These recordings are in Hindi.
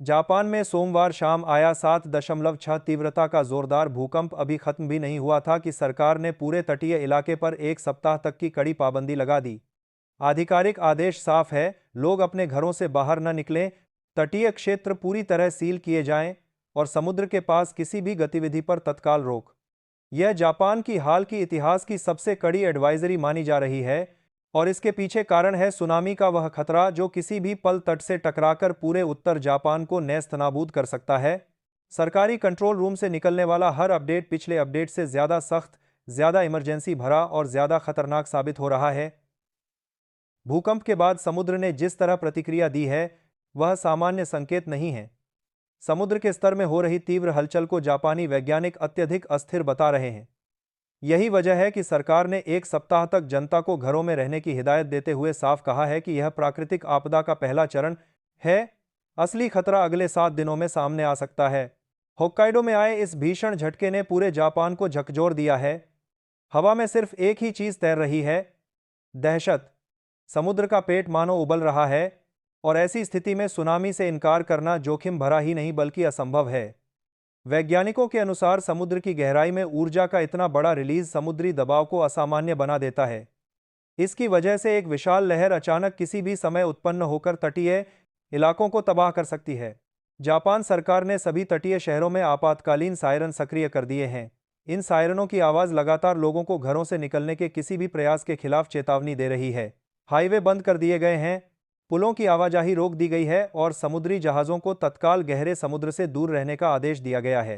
जापान में सोमवार शाम आया 7.6 तीव्रता का जोरदार भूकंप अभी खत्म भी नहीं हुआ था कि सरकार ने पूरे तटीय इलाके पर एक सप्ताह तक की कड़ी पाबंदी लगा दी। आधिकारिक आदेश साफ है, लोग अपने घरों से बाहर न निकलें, तटीय क्षेत्र पूरी तरह सील किए जाएं और समुद्र के पास किसी भी गतिविधि पर तत्काल रोक। यह जापान की हाल की इतिहास की सबसे कड़ी एडवाइजरी मानी जा रही है और इसके पीछे कारण है सुनामी का वह खतरा जो किसी भी पल तट से टकराकर पूरे उत्तर जापान को नेस्तनाबूद कर सकता है। सरकारी कंट्रोल रूम से निकलने वाला हर अपडेट पिछले अपडेट से ज्यादा सख्त, ज्यादा इमरजेंसी भरा और ज्यादा खतरनाक साबित हो रहा है। भूकंप के बाद समुद्र ने जिस तरह प्रतिक्रिया दी है, वह सामान्य संकेत नहीं है। समुद्र के स्तर में हो रही तीव्र हलचल को जापानी वैज्ञानिक अत्यधिक अस्थिर बता रहे हैं। यही वजह है कि सरकार ने एक सप्ताह तक जनता को घरों में रहने की हिदायत देते हुए साफ कहा है कि यह प्राकृतिक आपदा का पहला चरण है। असली खतरा अगले 7 दिनों में सामने आ सकता है। होक्काइडो में आए इस भीषण झटके ने पूरे जापान को झकझोर दिया है। हवा में सिर्फ एक ही चीज तैर रही है, दहशत। समुद्र का पेट मानो उबल रहा है और ऐसी स्थिति में सुनामी से इनकार करना जोखिम भरा ही नहीं बल्कि असंभव है। वैज्ञानिकों के अनुसार समुद्र की गहराई में ऊर्जा का इतना बड़ा रिलीज समुद्री दबाव को असामान्य बना देता है। इसकी वजह से एक विशाल लहर अचानक किसी भी समय उत्पन्न होकर तटीय इलाकों को तबाह कर सकती है। जापान सरकार ने सभी तटीय शहरों में आपातकालीन सायरन सक्रिय कर दिए हैं। इन सायरनों की आवाज लगातार लोगों को घरों से निकलने के किसी भी प्रयास के खिलाफ चेतावनी दे रही है। हाईवे बंद कर दिए गए हैं, पुलों की आवाजाही रोक दी गई है और समुद्री जहाजों को तत्काल गहरे समुद्र से दूर रहने का आदेश दिया गया है।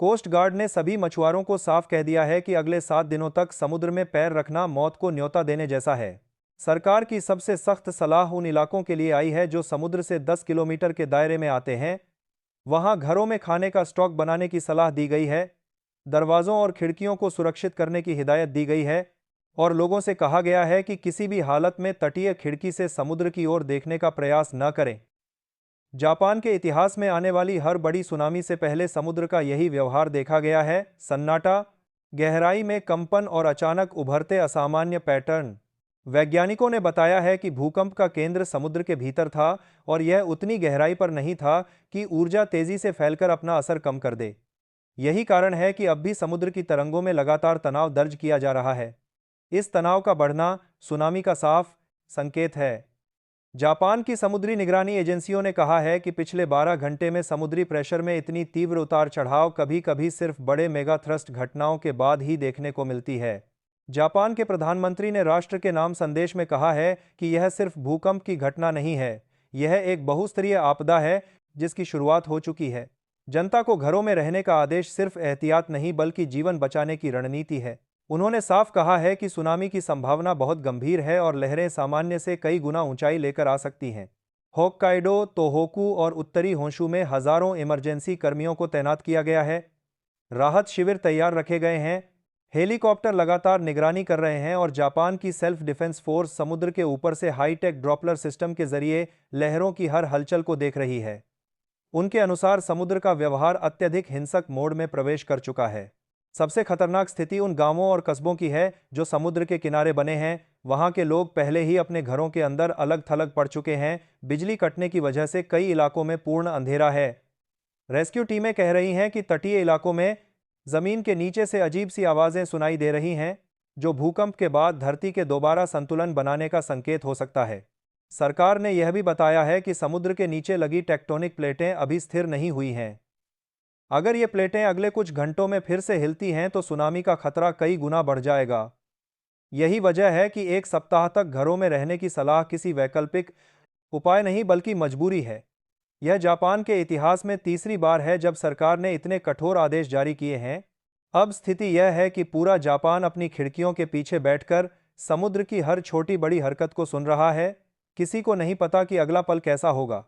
कोस्ट गार्ड ने सभी मछुआरों को साफ कह दिया है कि अगले 7 दिनों तक समुद्र में पैर रखना मौत को न्योता देने जैसा है। सरकार की सबसे सख्त सलाह उन इलाकों के लिए आई है जो समुद्र से 10 किलोमीटर के दायरे में आते हैं। वहां घरों में खाने का स्टॉक बनाने की सलाह दी गई है, दरवाजों और खिड़कियों को सुरक्षित करने की हिदायत दी गई है और लोगों से कहा गया है कि किसी भी हालत में तटीय खिड़की से समुद्र की ओर देखने का प्रयास न करें। जापान के इतिहास में आने वाली हर बड़ी सुनामी से पहले समुद्र का यही व्यवहार देखा गया है, सन्नाटा, गहराई में कंपन और अचानक उभरते असामान्य पैटर्न। वैज्ञानिकों ने बताया है कि भूकंप का केंद्र समुद्र के भीतर था और यह उतनी गहराई पर नहीं था कि ऊर्जा तेजी से फैलकर अपना असर कम कर दे। यही कारण है कि अब भी समुद्र की तरंगों में लगातार तनाव दर्ज किया जा रहा है। इस तनाव का बढ़ना सुनामी का साफ संकेत है। जापान की समुद्री निगरानी एजेंसियों ने कहा है कि पिछले 12 घंटे में समुद्री प्रेशर में इतनी तीव्र उतार चढ़ाव कभी कभी सिर्फ बड़े मेगा थ्रस्ट घटनाओं के बाद ही देखने को मिलती है। जापान के प्रधानमंत्री ने राष्ट्र के नाम संदेश में कहा है कि यह सिर्फ भूकंप की घटना नहीं है, यह एक बहुस्तरीय आपदा है जिसकी शुरुआत हो चुकी है। जनता को घरों में रहने का आदेश सिर्फ एहतियात नहीं बल्कि जीवन बचाने की रणनीति है। उन्होंने साफ कहा है कि सुनामी की संभावना बहुत गंभीर है और लहरें सामान्य से कई गुना ऊंचाई लेकर आ सकती हैं। होक्काइडो, तोहोकू और उत्तरी होंशु में हजारों इमरजेंसी कर्मियों को तैनात किया गया है। राहत शिविर तैयार रखे गए हैं, हेलीकॉप्टर लगातार निगरानी कर रहे हैं और जापान की सेल्फ डिफेंस फोर्स समुद्र के ऊपर से हाईटेक ड्रॉपलर सिस्टम के जरिए लहरों की हर हलचल को देख रही है। उनके अनुसार समुद्र का व्यवहार अत्यधिक हिंसक मोड में प्रवेश कर चुका है। सबसे खतरनाक स्थिति उन गांवों और कस्बों की है जो समुद्र के किनारे बने हैं। वहां के लोग पहले ही अपने घरों के अंदर अलग थलग पड़ चुके हैं। बिजली कटने की वजह से कई इलाकों में पूर्ण अंधेरा है। रेस्क्यू टीमें कह रही हैं कि तटीय इलाकों में जमीन के नीचे से अजीब सी आवाजें सुनाई दे रही हैं, जो भूकंप के बाद धरती के दोबारा संतुलन बनाने का संकेत हो सकता है। सरकार ने यह भी बताया है कि समुद्र के नीचे लगी टेक्टोनिक प्लेटें अभी स्थिर नहीं हुई हैं। अगर ये प्लेटें अगले कुछ घंटों में फिर से हिलती हैं तो सुनामी का खतरा कई गुना बढ़ जाएगा। यही वजह है कि एक सप्ताह तक घरों में रहने की सलाह किसी वैकल्पिक उपाय नहीं बल्कि मजबूरी है। यह जापान के इतिहास में तीसरी बार है जब सरकार ने इतने कठोर आदेश जारी किए हैं। अब स्थिति यह है कि पूरा जापान अपनी खिड़कियों के पीछे बैठकर समुद्र की हर छोटी बड़ी हरकत को सुन रहा है। किसी को नहीं पता कि अगला पल कैसा होगा।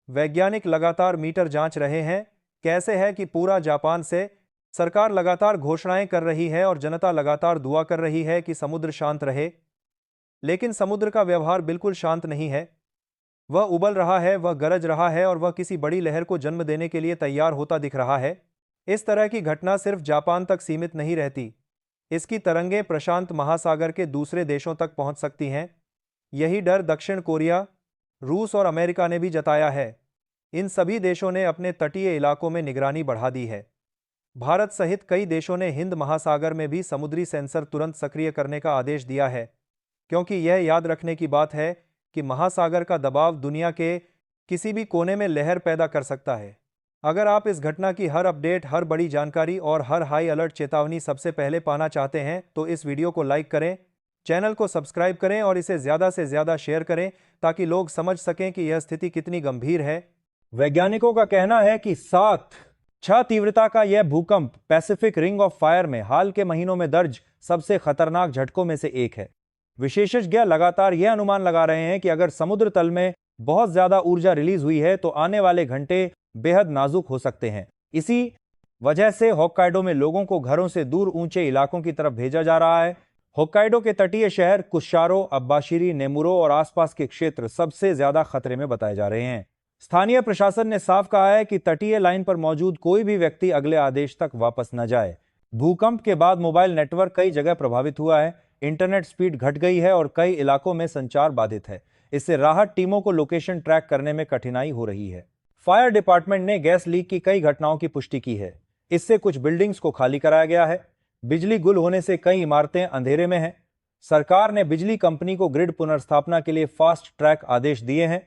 वैज्ञानिक लगातार मीटर जांच रहे हैं। कैसे है कि पूरा जापान से सरकार लगातार घोषणाएं कर रही है और जनता लगातार दुआ कर रही है कि समुद्र शांत रहे। लेकिन समुद्र का व्यवहार बिल्कुल शांत नहीं है। वह उबल रहा है, वह गरज रहा है और वह किसी बड़ी लहर को जन्म देने के लिए तैयार होता दिख रहा है। इस तरह की घटना सिर्फ जापान तक सीमित नहीं रहती। इसकी तरंगें प्रशांत महासागर के दूसरे देशों तक पहुंच सकती हैं। यही डर दक्षिण कोरिया, रूस और अमेरिका ने भी जताया है। इन सभी देशों ने अपने तटीय इलाकों में निगरानी बढ़ा दी है। भारत सहित कई देशों ने हिंद महासागर में भी समुद्री सेंसर तुरंत सक्रिय करने का आदेश दिया है, क्योंकि यह याद रखने की बात है कि महासागर का दबाव दुनिया के किसी भी कोने में लहर पैदा कर सकता है। अगर आप इस घटना की हर अपडेट, हर बड़ी जानकारी और हर हाई अलर्ट चेतावनी सबसे पहले पाना चाहते हैं तो इस वीडियो को लाइक करें, चैनल को सब्सक्राइब करें और इसे ज़्यादा से ज़्यादा शेयर करें ताकि लोग समझ सकें कि यह स्थिति कितनी गंभीर है। वैज्ञानिकों का कहना है कि 7.6 तीव्रता का यह भूकंप पैसिफिक रिंग ऑफ फायर में हाल के महीनों में दर्ज सबसे खतरनाक झटकों में से एक है। विशेषज्ञ लगातार यह अनुमान लगा रहे हैं कि अगर समुद्र तल में बहुत ज्यादा ऊर्जा रिलीज हुई है तो आने वाले घंटे बेहद नाजुक हो सकते हैं। इसी वजह से होक्काइडो में लोगों को घरों से दूर ऊंचे इलाकों की तरफ भेजा जा रहा है। होक्काइडो के तटीय शहर कुशारो, अब्बाशिरी, नेमुरो और आसपास के क्षेत्र सबसे ज्यादा खतरे में बताए जा रहे हैं। स्थानीय प्रशासन ने साफ कहा है कि तटीय लाइन पर मौजूद कोई भी व्यक्ति अगले आदेश तक वापस न जाए। भूकंप के बाद मोबाइल नेटवर्क कई जगह प्रभावित हुआ है, इंटरनेट स्पीड घट गई है और कई इलाकों में संचार बाधित है। इससे राहत टीमों को लोकेशन ट्रैक करने में कठिनाई हो रही है। फायर डिपार्टमेंट ने गैस लीक की कई घटनाओं की पुष्टि की है। इससे कुछ बिल्डिंग्स को खाली कराया गया है। बिजली गुल होने से कई इमारतें अंधेरे में हैं। सरकार ने बिजली कंपनी को ग्रिड पुनर्स्थापना के लिए फास्ट ट्रैक आदेश दिए हैं,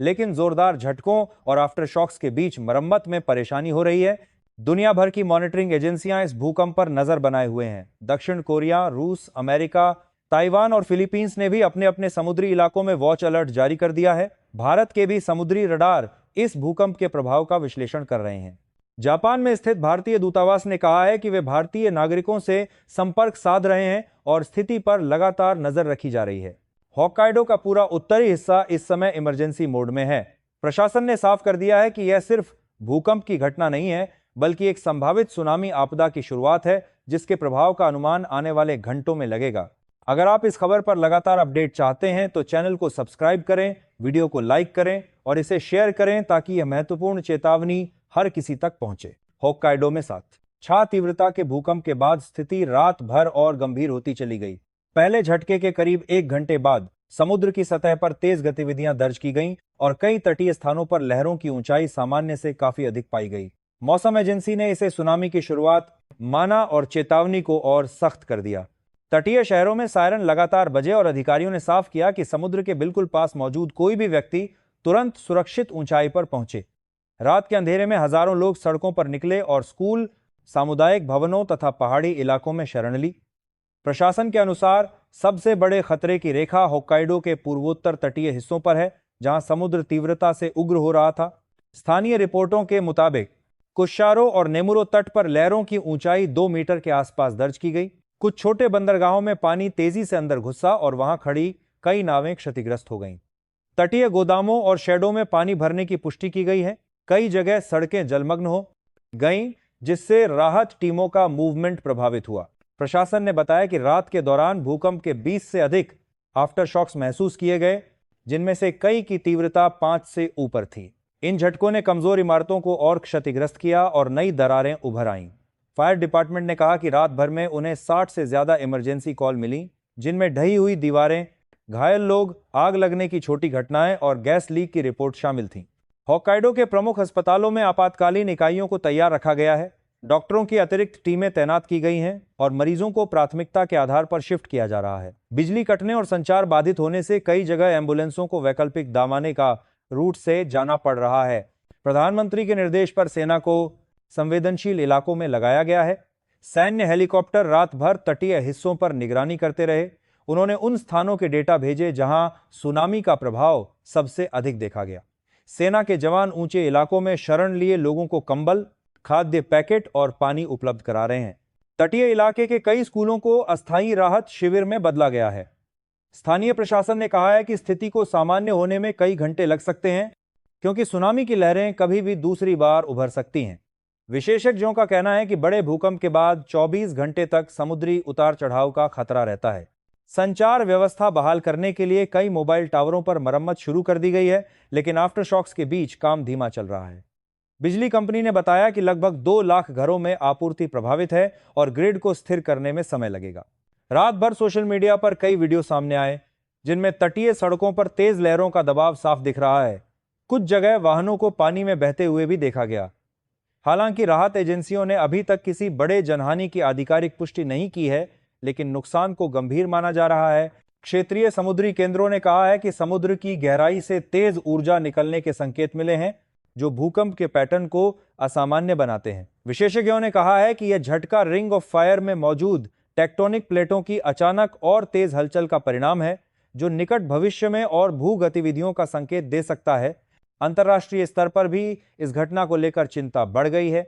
लेकिन जोरदार झटकों और आफ्टर शॉक्स के बीच मरम्मत में परेशानी हो रही है। दुनिया भर की मॉनिटरिंग एजेंसियां इस भूकंप पर नजर बनाए हुए हैं। दक्षिण कोरिया, रूस, अमेरिका, ताइवान और फिलीपींस ने भी अपने अपने समुद्री इलाकों में वॉच अलर्ट जारी कर दिया है। भारत के भी समुद्री रडार इस भूकंप के प्रभाव का विश्लेषण कर रहे हैं। जापान में स्थित भारतीय दूतावास ने कहा है कि वे भारतीय नागरिकों से संपर्क साध रहे हैं और स्थिति पर लगातार नजर रखी जा रही है। होक्काइडो का पूरा उत्तरी हिस्सा इस समय इमरजेंसी मोड में है। प्रशासन ने साफ कर दिया है कि यह सिर्फ भूकंप की घटना नहीं है, बल्कि एक संभावित सुनामी आपदा की शुरुआत है, जिसके प्रभाव का अनुमान आने वाले घंटों में लगेगा। अगर आप इस खबर पर लगातार अपडेट चाहते हैं तो चैनल को सब्सक्राइब करें, वीडियो को लाइक करें और इसे शेयर करें ताकि यह महत्वपूर्ण चेतावनी हर किसी तक पहुंचे। होक्काइडो में 7.6 तीव्रता के भूकंप के बाद स्थिति रात भर और गंभीर होती चली गई। पहले झटके के करीब 1 घंटे बाद समुद्र की सतह पर तेज गतिविधियां दर्ज की गईं और कई तटीय स्थानों पर लहरों की ऊंचाई सामान्य से काफी अधिक पाई गई। मौसम एजेंसी ने इसे सुनामी की शुरुआत माना और चेतावनी को और सख्त कर दिया। तटीय शहरों में सायरन लगातार बजे और अधिकारियों ने साफ किया कि समुद्र के बिल्कुल पास मौजूद कोई भी व्यक्ति तुरंत सुरक्षित ऊंचाई पर पहुंचे। रात के अंधेरे में हजारों लोग सड़कों पर निकले और स्कूल, सामुदायिक भवनों तथा पहाड़ी इलाकों में शरण ली। प्रशासन के अनुसार सबसे बड़े खतरे की रेखा होक्काइडो के पूर्वोत्तर तटीय हिस्सों पर है, जहां समुद्र तीव्रता से उग्र हो रहा था। स्थानीय रिपोर्टों के मुताबिक कुशारो और नेमुरो तट पर लहरों की ऊंचाई 2 मीटर के आसपास दर्ज की गई। कुछ छोटे बंदरगाहों में पानी तेजी से अंदर घुसा और वहां खड़ी कई नावें क्षतिग्रस्त हो गईं। तटीय गोदामों और शेडों में पानी भरने की पुष्टि की गई है। कई जगह सड़कें जलमग्न हो गईं, जिससे राहत टीमों का मूवमेंट प्रभावित हुआ। प्रशासन ने बताया कि रात के दौरान भूकंप के 20 से अधिक आफ्टर शॉक्स महसूस किए गए, जिनमें से कई की तीव्रता 5 से ऊपर थी। इन झटकों ने कमजोर इमारतों को और क्षतिग्रस्त किया और नई दरारें उभर आईं। फायर डिपार्टमेंट ने कहा कि रात भर में उन्हें 60 से ज्यादा इमरजेंसी कॉल मिली, जिनमें ढही हुई दीवारें, घायल लोग, आग लगने की छोटी घटनाएं और गैस लीक की रिपोर्ट शामिल थीं। होक्काइडो के प्रमुख अस्पतालों में आपातकालीन इकाइयों को तैयार रखा गया है। डॉक्टरों की अतिरिक्त टीमें तैनात की गई हैं और मरीजों को प्राथमिकता के आधार पर शिफ्ट किया जा रहा है। बिजली कटने और संचार बाधित होने से कई जगह एम्बुलेंसों को वैकल्पिक दामाने का रूट से जाना पड़ रहा है। प्रधानमंत्री के निर्देश पर सेना को संवेदनशील इलाकों में लगाया गया है। सैन्य हेलीकॉप्टर रात भर तटीय हिस्सों पर निगरानी करते रहे। उन्होंने उन स्थानों के डेटा भेजे जहां सुनामी का प्रभाव सबसे अधिक देखा गया। सेना के जवान ऊंचे इलाकों में शरण लिए लोगों को कंबल, खाद्य पैकेट और पानी उपलब्ध करा रहे हैं। तटीय इलाके के कई स्कूलों को अस्थायी राहत शिविर में बदला गया है। स्थानीय प्रशासन ने कहा है कि स्थिति को सामान्य होने में कई घंटे लग सकते हैं, क्योंकि सुनामी की लहरें कभी भी दूसरी बार उभर सकती हैं। विशेषज्ञों का कहना है कि बड़े भूकंप के बाद 24 घंटे तक समुद्री उतार चढ़ाव का खतरा रहता है। संचार व्यवस्था बहाल करने के लिए कई मोबाइल टावरों पर मरम्मत शुरू कर दी गई है, लेकिन आफ्टर शॉक्स के बीच काम धीमा चल रहा है। बिजली कंपनी ने बताया कि लगभग 2 लाख घरों में आपूर्ति प्रभावित है और ग्रिड को स्थिर करने में समय लगेगा। रात भर सोशल मीडिया पर कई वीडियो सामने आए, जिनमें तटीय सड़कों पर तेज लहरों का दबाव साफ दिख रहा है। कुछ जगह वाहनों को पानी में बहते हुए भी देखा गया। हालांकि राहत एजेंसियों ने अभी तक किसी बड़े जनहानि की आधिकारिक पुष्टि नहीं की है, लेकिन नुकसान को गंभीर माना जा रहा है। क्षेत्रीय समुद्री केंद्रों ने कहा है कि समुद्र की गहराई से तेज ऊर्जा निकलने के संकेत मिले हैं, जो भूकंप के पैटर्न को असामान्य बनाते हैं। विशेषज्ञों ने कहा है कि यह झटका रिंग ऑफ फायर में मौजूद टेक्टोनिक प्लेटों की अचानक और तेज हलचल का परिणाम है, जो निकट भविष्य में और भू गतिविधियों का संकेत दे सकता है। अंतर्राष्ट्रीय स्तर पर भी इस घटना को लेकर चिंता बढ़ गई है।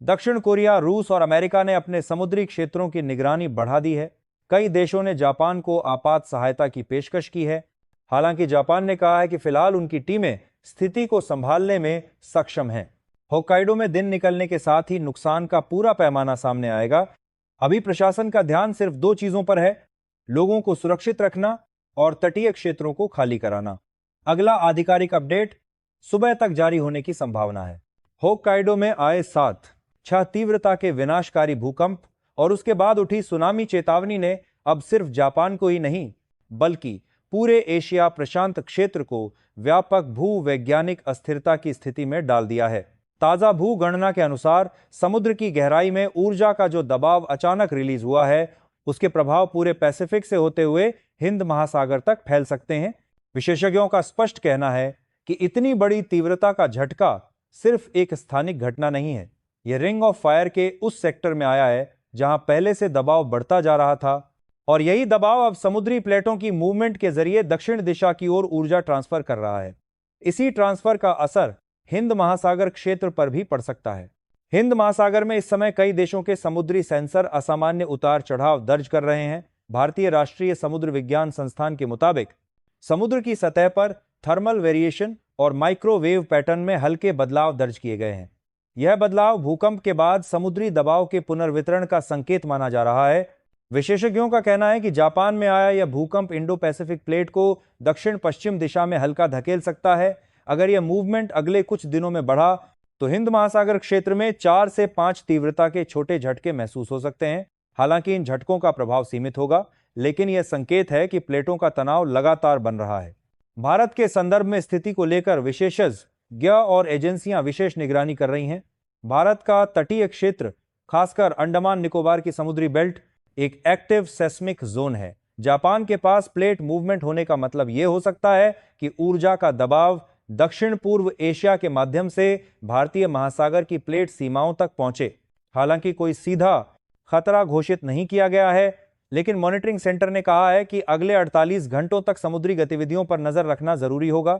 दक्षिण कोरिया, रूस और अमेरिका ने अपने समुद्री क्षेत्रों की निगरानी बढ़ा दी है। कई देशों ने जापान को आपात सहायता की पेशकश की है। हालांकि जापान ने कहा है कि फिलहाल उनकी टीमें स्थिति को संभालने में सक्षम हैं। होक्काइडो में दिन निकलने के साथ ही नुकसान का पूरा पैमाना सामने आएगा। अभी प्रशासन का ध्यान सिर्फ 2 चीजों पर है: लोगों को सुरक्षित रखना और तटीय क्षेत्रों को खाली कराना। अगला आधिकारिक अपडेट सुबह तक जारी होने की संभावना है। होक्काइडो में आए 7.6 तीव्रता के विनाशकारी भूकंप और उसके बाद उठी सुनामी चेतावनी ने अब सिर्फ जापान को ही नहीं, बल्कि पूरे एशिया प्रशांत क्षेत्र को व्यापक भूवैज्ञानिक अस्थिरता की स्थिति में डाल दिया है। ताजा भू गणना के अनुसार समुद्र की गहराई में ऊर्जा का जो दबाव अचानक रिलीज हुआ है, उसके प्रभाव पूरे पैसिफिक से होते हुए हिंद महासागर तक फैल सकते हैं। विशेषज्ञों का स्पष्ट कहना है कि इतनी बड़ी तीव्रता का झटका सिर्फ एक स्थानिक घटना नहीं है। यह रिंग ऑफ फायर के उस सेक्टर में आया है जहां पहले से दबाव बढ़ता जा रहा था, और यही दबाव अब समुद्री प्लेटों की मूवमेंट के जरिए दक्षिण दिशा की ओर ऊर्जा ट्रांसफर कर रहा है। इसी ट्रांसफर का असर हिंद महासागर क्षेत्र पर भी पड़ सकता है। हिंद महासागर में इस समय कई देशों के समुद्री सेंसर असामान्य उतार चढ़ाव दर्ज कर रहे हैं। भारतीय राष्ट्रीय समुद्र विज्ञान संस्थान के मुताबिक समुद्र की सतह पर थर्मल वेरिएशन और माइक्रोवेव पैटर्न में हल्के बदलाव दर्ज किए गए हैं। यह बदलाव भूकंप के बाद समुद्री दबाव के पुनर्वितरण का संकेत माना जा रहा है। विशेषज्ञों का कहना है कि जापान में आया यह भूकंप इंडो पैसिफिक प्लेट को दक्षिण पश्चिम दिशा में हल्का धकेल सकता है। अगर यह मूवमेंट अगले कुछ दिनों में बढ़ा तो हिंद महासागर क्षेत्र में 4 से 5 तीव्रता के छोटे झटके महसूस हो सकते हैं। हालांकि इन झटकों का प्रभाव सीमित होगा, लेकिन यह संकेत है कि प्लेटों का तनाव लगातार बन रहा है। भारत के संदर्भ में स्थिति को लेकर विशेषज्ञ और एजेंसियां विशेष निगरानी कर रही हैं। भारत का तटीय क्षेत्र, खासकर अंडमान निकोबार की समुद्री बेल्ट, एक एक्टिव सेस्मिक जोन है। जापान के पास प्लेट मूवमेंट होने का मतलब यह हो सकता है कि ऊर्जा का दबाव दक्षिण पूर्व एशिया के माध्यम से भारतीय महासागर की प्लेट सीमाओं तक पहुंचे। हालांकि कोई सीधा खतरा घोषित नहीं किया गया है, लेकिन मॉनिटरिंग सेंटर ने कहा है कि अगले 48 घंटों तक समुद्री गतिविधियों पर नजर रखना जरूरी होगा।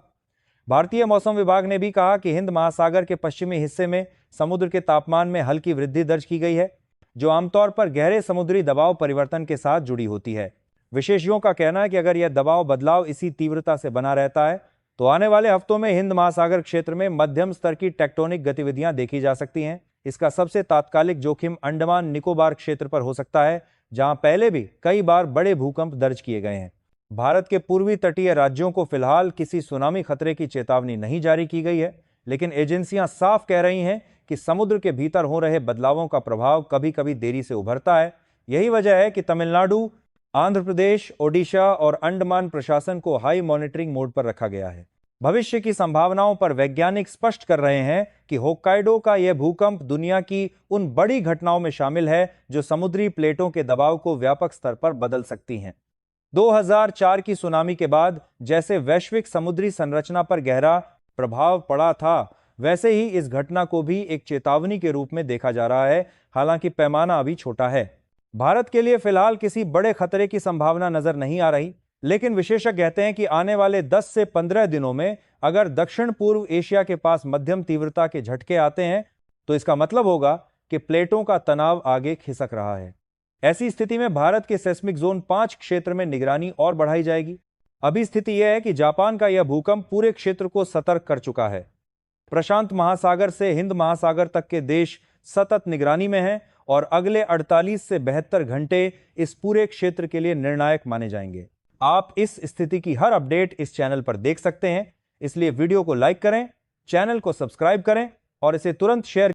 भारतीय मौसम विभाग ने भी कहा कि हिंद महासागर के पश्चिमी हिस्से में समुद्र के तापमान में हल्की वृद्धि दर्ज की गई है, जो आमतौर पर गहरे समुद्री दबाव परिवर्तन के साथ जुड़ी होती है। विशेषज्ञों का कहना है कि अगर यह दबाव बदलाव इसी तीव्रता से बना रहता है तो आने वाले हफ्तों में हिंद महासागर क्षेत्र में मध्यम स्तर की टेक्टोनिक गतिविधियां देखी जा सकती हैं। इसका सबसे तात्कालिक जोखिम अंडमान निकोबार क्षेत्र पर हो सकता है, जहां पहले भी कई बार बड़े भूकंप दर्ज किए गए हैं। भारत के पूर्वी तटीय राज्यों को फिलहाल किसी सुनामी खतरे की चेतावनी नहीं जारी की गई है, लेकिन एजेंसियां साफ कह रही हैं कि समुद्र के भीतर हो रहे बदलावों का प्रभाव कभी कभी देरी से उभरता है। यही वजह है कि तमिलनाडु, आंध्र प्रदेश, ओडिशा और अंडमान प्रशासन को हाई मॉनिटरिंग मोड पर रखा गया है। भविष्य की संभावनाओं पर वैज्ञानिक स्पष्ट कर रहे हैं कि होक्काइडो का यह भूकंप दुनिया की उन बड़ी घटनाओं में शामिल है जो समुद्री प्लेटों के दबाव को व्यापक स्तर पर बदल सकती हैं। 2004 की सुनामी के बाद जैसे वैश्विक समुद्री संरचना पर गहरा प्रभाव पड़ा था, वैसे ही इस घटना को भी एक चेतावनी के रूप में देखा जा रहा है। हालांकि पैमाना अभी छोटा है। भारत के लिए फिलहाल किसी बड़े खतरे की संभावना नजर नहीं आ रही, लेकिन विशेषज्ञ कहते हैं कि आने वाले 10 से 15 दिनों में अगर दक्षिण पूर्व एशिया के पास मध्यम तीव्रता के झटके आते हैं तो इसका मतलब होगा कि प्लेटों का तनाव आगे खिसक रहा है। ऐसी स्थिति में भारत के सेस्मिक जोन 5 क्षेत्र में निगरानी और बढ़ाई जाएगी। अभी स्थिति यह है कि जापान का यह भूकंप पूरे क्षेत्र को सतर्क कर चुका है। प्रशांत महासागर से हिंद महासागर तक के देश सतत निगरानी में हैं और अगले 48 से 72 घंटे इस पूरे क्षेत्र के लिए निर्णायक माने जाएंगे। आप इस स्थिति की हर अपडेट इस चैनल पर देख सकते हैं, इसलिए वीडियो को लाइक करें, चैनल को सब्सक्राइब करें और इसे तुरंत शेयर